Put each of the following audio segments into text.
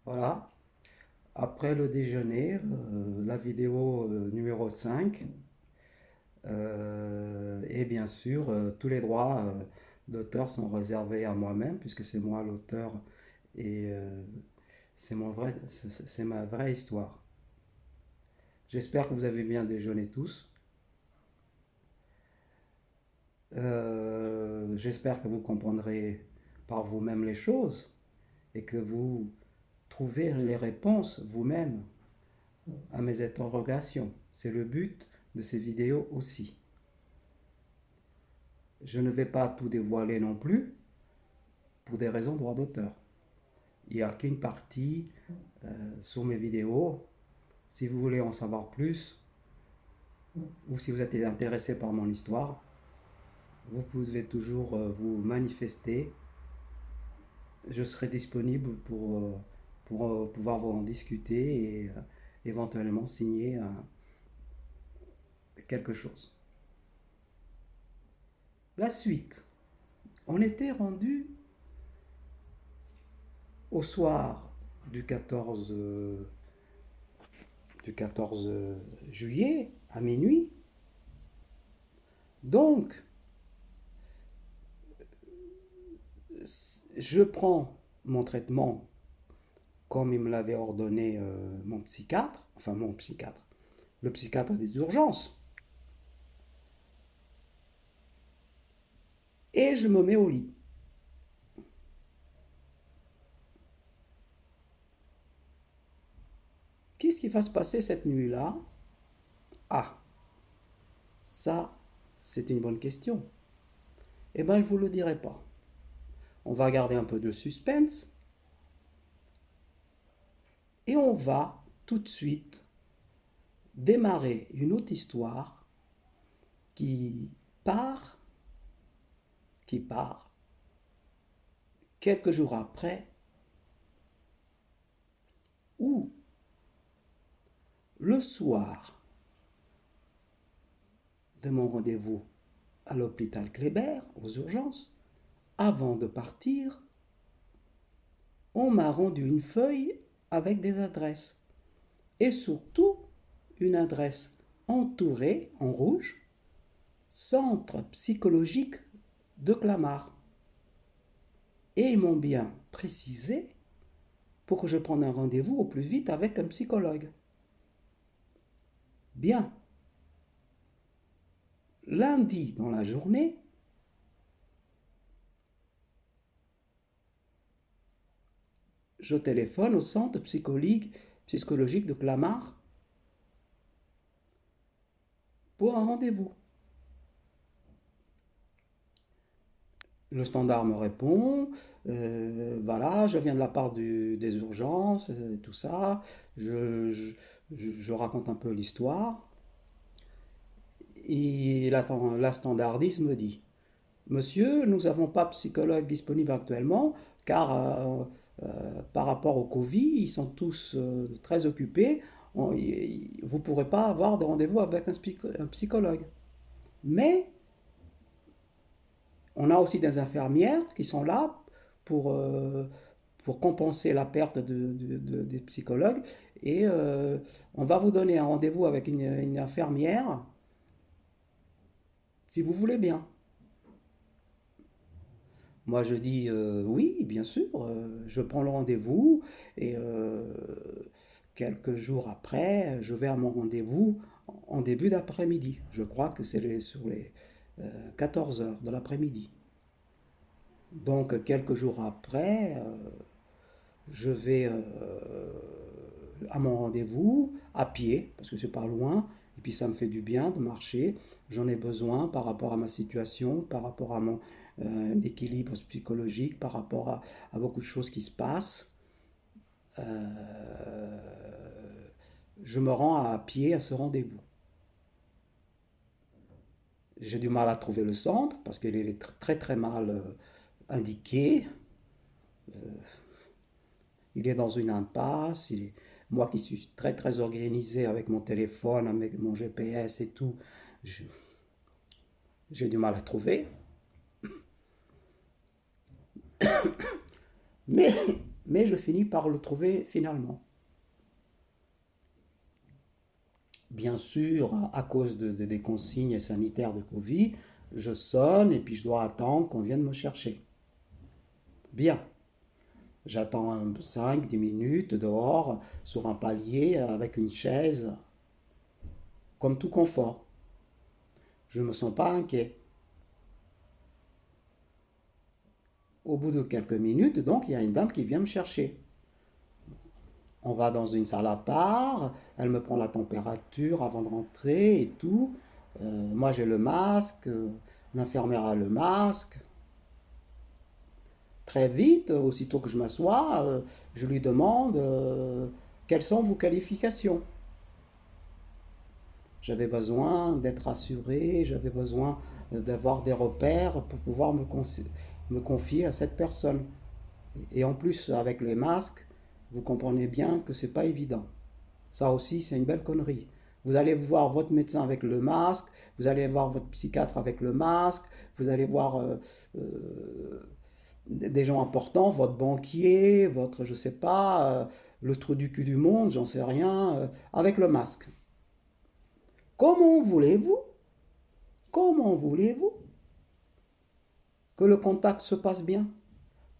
Voilà, après le déjeuner, la vidéo numéro 5, et bien sûr, tous les droits d'auteur sont réservés à moi-même, puisque c'est moi l'auteur et c'est ma vraie histoire. J'espère que vous avez bien déjeuné tous. J'espère que vous comprendrez par vous-même les choses et que vous trouvez les réponses vous-même à mes interrogations. C'est le but de ces vidéos aussi. Je ne vais pas tout dévoiler non plus pour des raisons de droit d'auteur. Il n'y a qu'une partie sur mes vidéos. Si vous voulez en savoir plus ou si vous êtes intéressé par mon histoire, vous pouvez toujours vous manifester. Je serai disponible pour pouvoir en discuter et éventuellement signer quelque chose. La suite. On était rendu au soir du 14, du 14 juillet à minuit. Donc, je prends mon traitement comme il me l'avait ordonné mon psychiatre, le psychiatre des urgences, et je me mets au lit. Qu'est-ce qui va se passer cette nuit-là? Ah, ça, c'est une bonne question. Eh bien, je ne vous le dirai pas. On va garder un peu de suspense et on va tout de suite démarrer une autre histoire qui part, qui part quelques jours après, où le soir de mon rendez-vous à l'hôpital Kléber, aux urgences, avant de partir, on m'a rendu une feuille avec des adresses. Et surtout, une adresse entourée en rouge, centre psychologique de Clamart. Et ils m'ont bien précisé pour que je prenne un rendez-vous au plus vite avec un psychologue. Bien. Lundi dans la journée, je téléphone au centre psychologique de Clamart pour un rendez-vous. Le standard me répond, voilà, je viens de la part des urgences, tout ça. Je raconte un peu l'histoire. Et la standardiste me dit, Monsieur, nous n'avons pas de psychologue disponible actuellement, car par rapport au Covid, ils sont tous très occupés. Vous ne pourrez pas avoir de rendez-vous avec un psychologue. Mais on a aussi des infirmières qui sont là pour, euh, pour compenser la perte des psychologues. Et on va vous donner un rendez-vous avec une infirmière si vous voulez bien. Moi, je dis oui, bien sûr, je prends le rendez-vous et quelques jours après, je vais à mon rendez-vous en début d'après-midi. Je crois que c'est sur les 14 heures de l'après-midi. Donc, quelques jours après, je vais à mon rendez-vous à pied, parce que c'est pas loin, et puis ça me fait du bien de marcher. J'en ai besoin par rapport à ma situation, par rapport à mon équilibre psychologique, par rapport à beaucoup de choses qui se passent. Euh, je me rends à pied à ce rendez-vous. J'ai du mal à trouver le centre parce qu'il est très très mal indiqué. Il est dans une impasse. Moi qui suis très très organisé avec mon téléphone, avec mon GPS et tout, j'ai du mal à trouver. Mais mais je finis par le trouver finalement. Bien sûr, à cause des consignes sanitaires de Covid, je sonne et puis je dois attendre qu'on vienne me chercher. Bien, j'attends 5 10 minutes dehors sur un palier avec une chaise, comme tout confort. Je ne me sens pas inquiet. Au bout de quelques minutes, donc, il y a une dame qui vient me chercher. On va dans une salle à part, elle me prend la température avant de rentrer et tout. Moi j'ai le masque, l'infirmière a le masque. Très vite, aussitôt que je m'assois, je lui demande quelles sont vos qualifications. J'avais besoin d'être assuré, j'avais besoin d'avoir des repères pour pouvoir me confier à cette personne. Et en plus, avec les masques, vous comprenez bien que c'est pas évident. Ça aussi, c'est une belle connerie. Vous allez voir votre médecin avec le masque, vous allez voir votre psychiatre avec le masque, vous allez voir des gens importants, votre banquier, votre, je sais pas, le trou du cul du monde, j'en sais rien, avec le masque. Comment voulez-vous, comment voulez-vous que le contact se passe bien?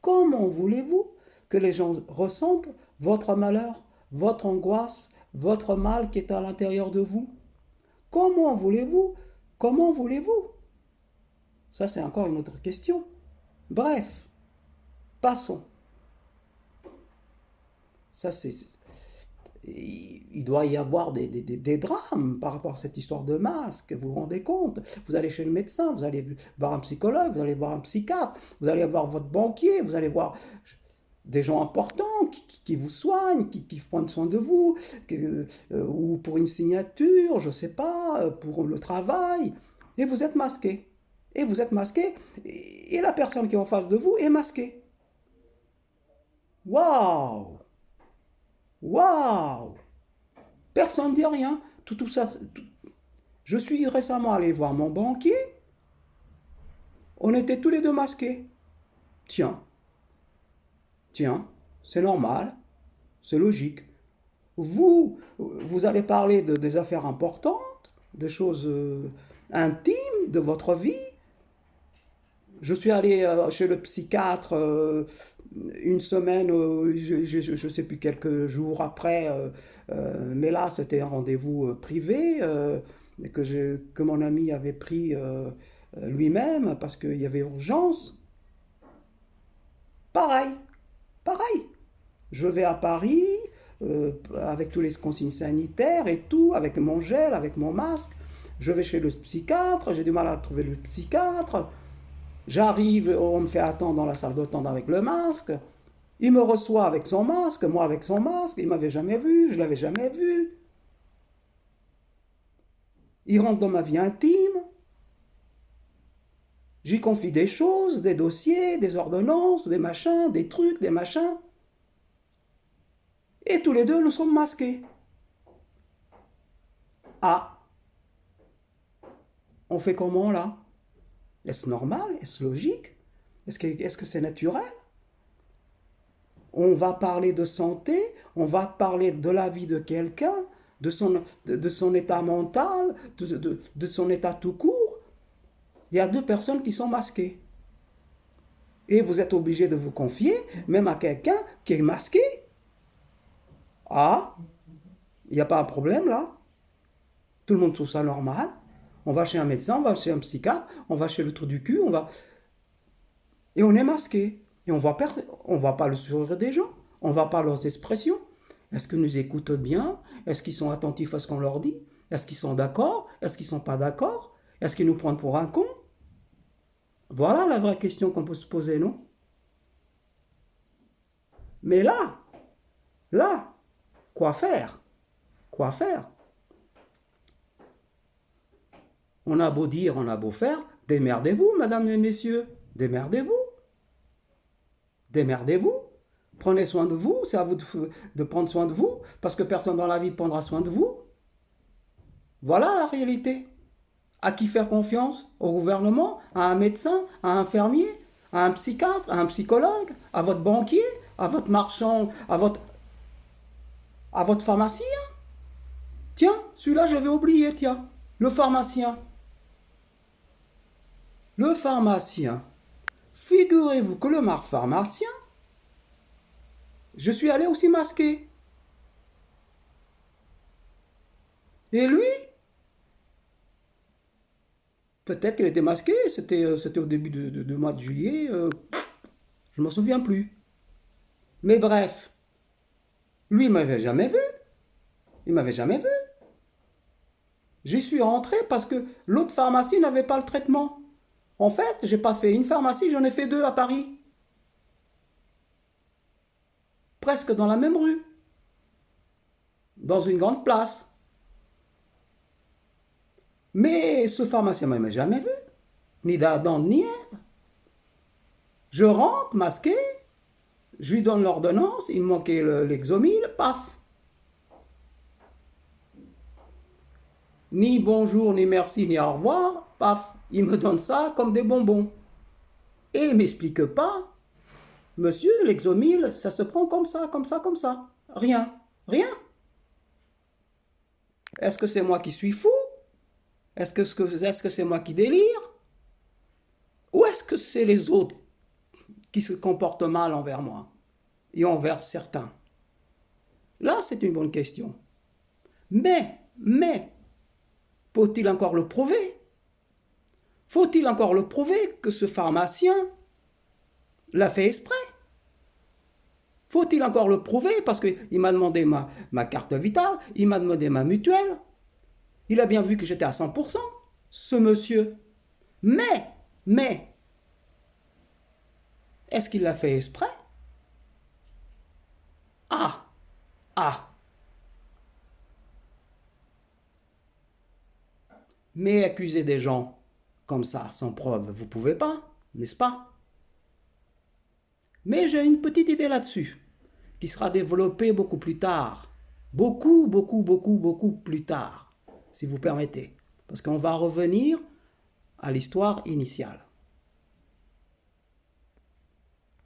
Comment voulez-vous que les gens ressentent votre malheur, votre angoisse, votre mal qui est à l'intérieur de vous? Comment voulez-vous? Comment voulez-vous? Ça, c'est encore une autre question. Bref, passons. Ça, c'est... Il doit y avoir des drames par rapport à cette histoire de masque, vous vous rendez compte? Vous allez chez le médecin, vous allez voir un psychologue, vous allez voir un psychiatre, vous allez voir votre banquier, vous allez voir des gens importants qui vous soignent, qui prennent soin de vous, ou pour une signature, je ne sais pas, pour le travail, et vous êtes masqué. Et vous êtes masqué, et la personne qui est en face de vous est masquée. Waouh! Waouh! Personne ne dit rien. Tout ça. Je suis récemment allé voir mon banquier. On était tous les deux masqués. Tiens, tiens, c'est normal, c'est logique. Vous allez parler des affaires importantes, des choses intimes de votre vie. Je suis allé chez le psychiatre une semaine, je ne sais plus, quelques jours après, mais là c'était un rendez-vous privé que mon ami avait pris lui-même parce qu'il y avait urgence. Pareil, pareil. Je vais à Paris avec tous les consignes sanitaires et tout, avec mon gel, avec mon masque. Je vais chez le psychiatre, j'ai du mal à trouver le psychiatre. J'arrive, on me fait attendre dans la salle d'attente avec le masque. Il me reçoit avec son masque, moi avec son masque. Il m'avait jamais vu, je l'avais jamais vu. Il rentre dans ma vie intime. J'y confie des choses, des dossiers, des ordonnances, des machins, des trucs, des machins. Et tous les deux, nous sommes masqués. Ah, on fait comment là? Est-ce normal? Est-ce logique? Est-ce que c'est naturel? On va parler de santé, on va parler de la vie de quelqu'un, de son état mental, de son état tout court. Il y a deux personnes qui sont masquées. Et vous êtes obligé de vous confier même à quelqu'un qui est masqué. Ah, il n'y a pas un problème là? Tout le monde trouve ça normal. On va chez un médecin, on va chez un psychiatre, on va chez le trou du cul, on va... Et on est masqué. Et on voit pas le sourire des gens. On voit pas leurs expressions. Est-ce qu'ils nous écoutent bien? Est-ce qu'ils sont attentifs à ce qu'on leur dit? Est-ce qu'ils sont d'accord? Est-ce qu'ils sont pas d'accord? Est-ce qu'ils nous prennent pour un con? Voilà la vraie question qu'on peut se poser, non? Mais là, quoi faire? Quoi faire? On a beau dire, on a beau faire, démerdez-vous, mesdames et messieurs. Démerdez-vous. Démerdez-vous. Prenez soin de vous, c'est à vous de prendre soin de vous, parce que personne dans la vie prendra soin de vous. Voilà la réalité. À qui faire confiance? Au gouvernement? À un médecin? À un infirmier? À un psychiatre? À un psychologue? À votre banquier? à votre marchand, à votre pharmacien. Tiens, celui-là, j'avais oublié, tiens. Le pharmacien. Le pharmacien. Figurez-vous que le pharmacien, je suis allé aussi masqué. Et lui, peut-être qu'il était masqué, c'était au début du mois de juillet, je ne m'en souviens plus. Mais bref, lui, il m'avait jamais vu. Il m'avait jamais vu. J'y suis rentré parce que l'autre pharmacie n'avait pas le traitement. En fait, j'ai pas fait une pharmacie, j'en ai fait deux à Paris. Presque dans la même rue. Dans une grande place. Mais ce pharmacien ne m'a jamais vu. Ni d'Adam, ni Ève. Je rentre, masqué. Je lui donne l'ordonnance. Il me manquait l'exomil. Paf. Ni bonjour, ni merci, ni au revoir. Paf. Il me donne ça comme des bonbons. Et il ne m'explique pas. Monsieur, l'exomil, ça se prend comme ça, comme ça, comme ça. Rien. Rien. Est-ce que c'est moi qui suis fou? Est-ce que c'est moi qui délire? Ou est-ce que c'est les autres qui se comportent mal envers moi et envers certains? Là, c'est une bonne question. Mais, faut-il encore le prouver? Faut-il encore le prouver que ce pharmacien l'a fait exprès? Faut-il encore le prouver? Parce qu'il m'a demandé ma carte vitale, il m'a demandé ma mutuelle. Il a bien vu que j'étais à 100%, ce monsieur. Mais, est-ce qu'il l'a fait exprès? Ah. Mais accuser des gens comme ça, sans preuve, vous pouvez pas, n'est-ce pas? Mais j'ai une petite idée là-dessus, qui sera développée beaucoup plus tard. Beaucoup plus tard, si vous permettez. Parce qu'on va revenir à l'histoire initiale.